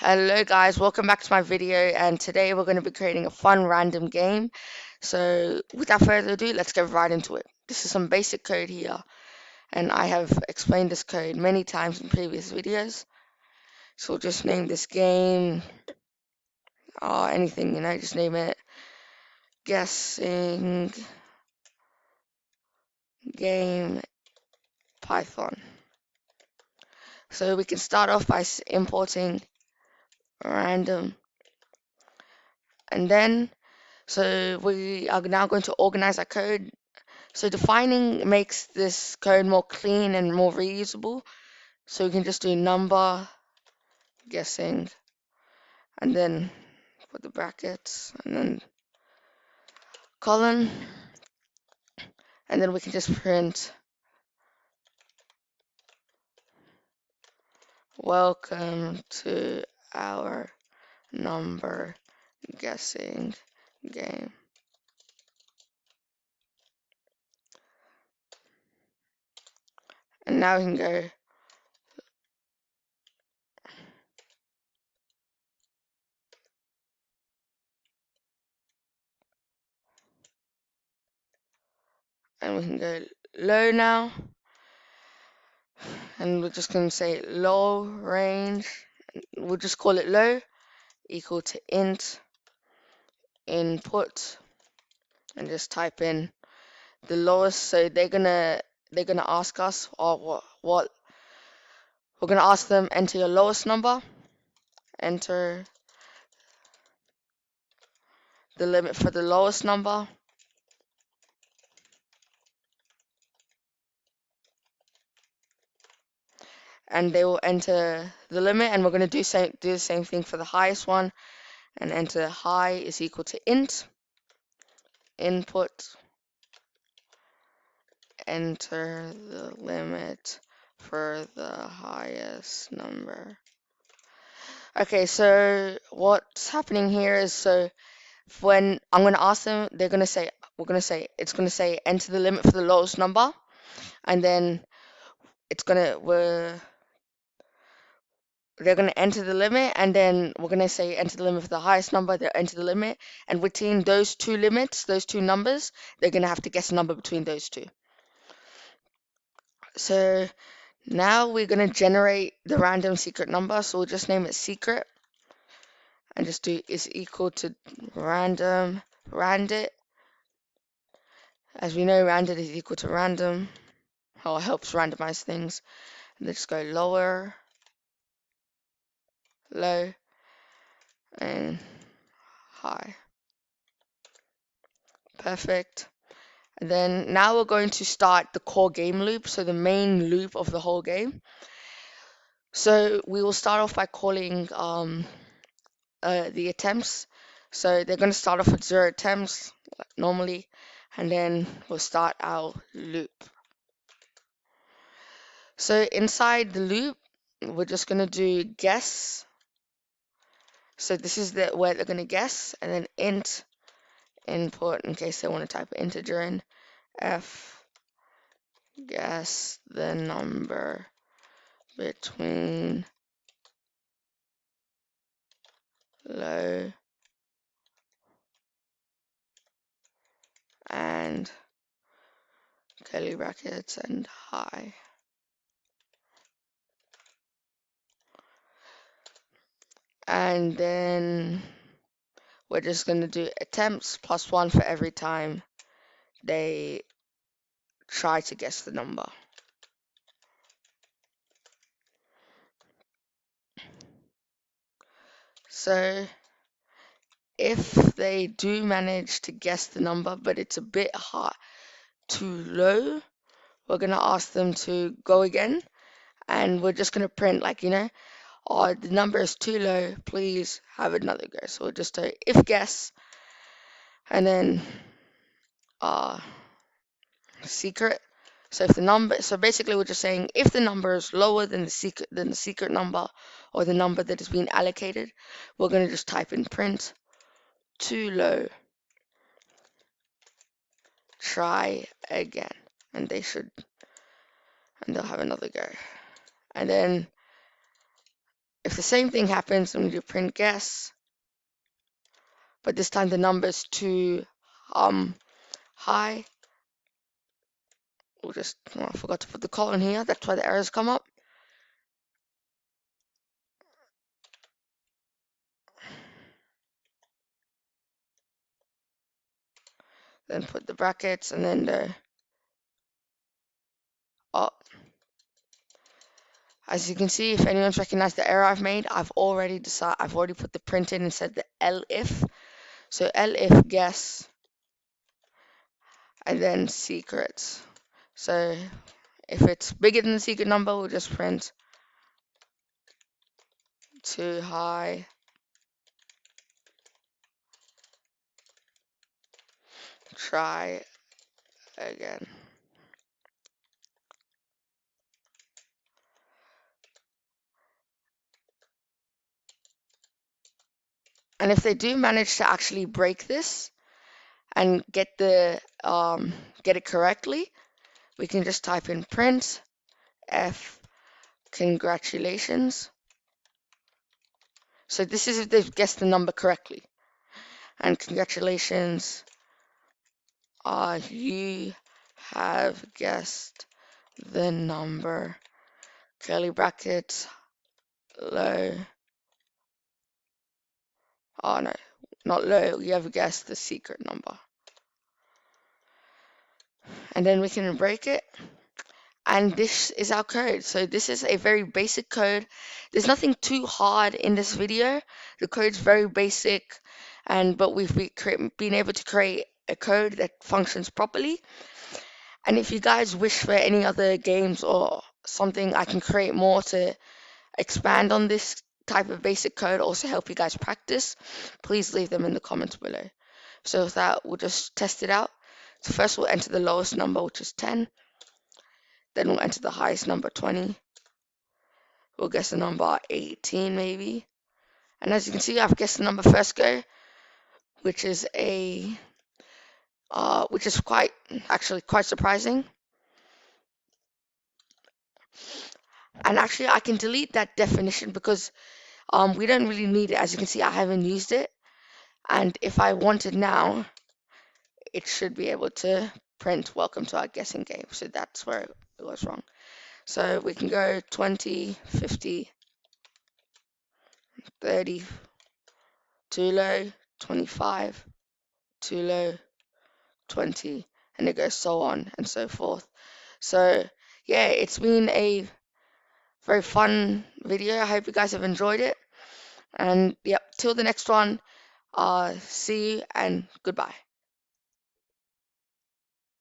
Hello guys, welcome back to my video, and today we're going to be creating a fun random game. So without further ado, let's get right into it. This is some basic code here, and I have explained this code many times in previous videos. So we'll just name this game, anything, just name it Guessing Game Python. So we can start off by importing random, and then we are now going to organize our code. So defining makes this code more clean and more reusable. So we can just do number, guessing, and then put the brackets, and then colon, and then we can just print welcome to our number guessing game. And now we can go low now, and we're just going to say low range. We'll just call it low equal to int input, and just type in the lowest. So they're gonna ask us, or what we're gonna ask them, enter your lowest number, enter the limit for the lowest number, and they will enter the limit, and we're gonna do the same thing for the highest one, and enter high is equal to int input, enter the limit for the highest number. Okay, so what's happening here is, so when I'm going to ask them, it's going to say enter the limit for the lowest number, and then they're going to enter the limit, and then we're going to say enter the limit for the highest number, they'll enter the limit, and between those two limits, those two numbers, they're going to have to guess a number between those two. So now we're going to generate the random secret number, so we'll just name it secret, and just do is equal to random randit. As we know, randit is equal to random. Oh, it helps randomize things. Let's go lower, low, and high. Perfect. And then now we're going to start the core game loop, so the main loop of the whole game. So we will start off by calling the attempts. So they're going to start off with 0 attempts normally, and then we'll start our loop. So inside the loop, we're just going to do guess. So this is where they're going to guess, and then int input, in case they want to type an integer in, f guess the number between low and curly brackets and high. And then we're just going to do attempts plus 1 for every time they try to guess the number. So if they do manage to guess the number, but it's a bit high, too low, we're going to ask them to go again, and we're just going to print, like, oh, the number is too low, please have another go. So we'll just do if guess, and then secret. So basically we're just saying if the number is lower than the secret number, or the number that has been allocated, we're going to just type in print too low, try again, and they'll have another go. And then If the same thing happens, then we do print guess, but this time the number is too high. We'll just, I forgot to put the colon here, that's why the errors come up. Then put the brackets and then the up. As you can see, if anyone's recognized the error I've made, I've already put the print in and said the elif. So elif guess and then secrets. So if it's bigger than the secret number, we'll just print too high. Try again. And if they do manage to actually break this and get it correctly, we can just type in print f congratulations. So this is if they've guessed the number correctly. And congratulations, you have guessed the number, curly brackets, low. Oh no, not low, you have guessed the secret number. And then we can break it. And this is our code. So this is a very basic code. There's nothing too hard in this video. The code's very basic, but we've been able to create a code that functions properly. And if you guys wish for any other games or something, I can create more to expand on this type of basic code, also help you guys practice. Please leave them in the comments below. So with that, we'll just test it out. So first we'll enter the lowest number, which is 10. Then we'll enter the highest number, 20. We'll guess the number 18 maybe. And as you can see, I've guessed the number first go, which is quite surprising. And actually I can delete that definition because we don't really need it. As you can see, I haven't used it. And if I wanted now, it should be able to print welcome to our guessing game. So that's where it was wrong. So we can go 20, 50, 30, too low, 25, too low, 20, and it goes so on and so forth. So yeah, it's been a very fun video. I hope you guys have enjoyed it. And yep, till the next one, see you and goodbye.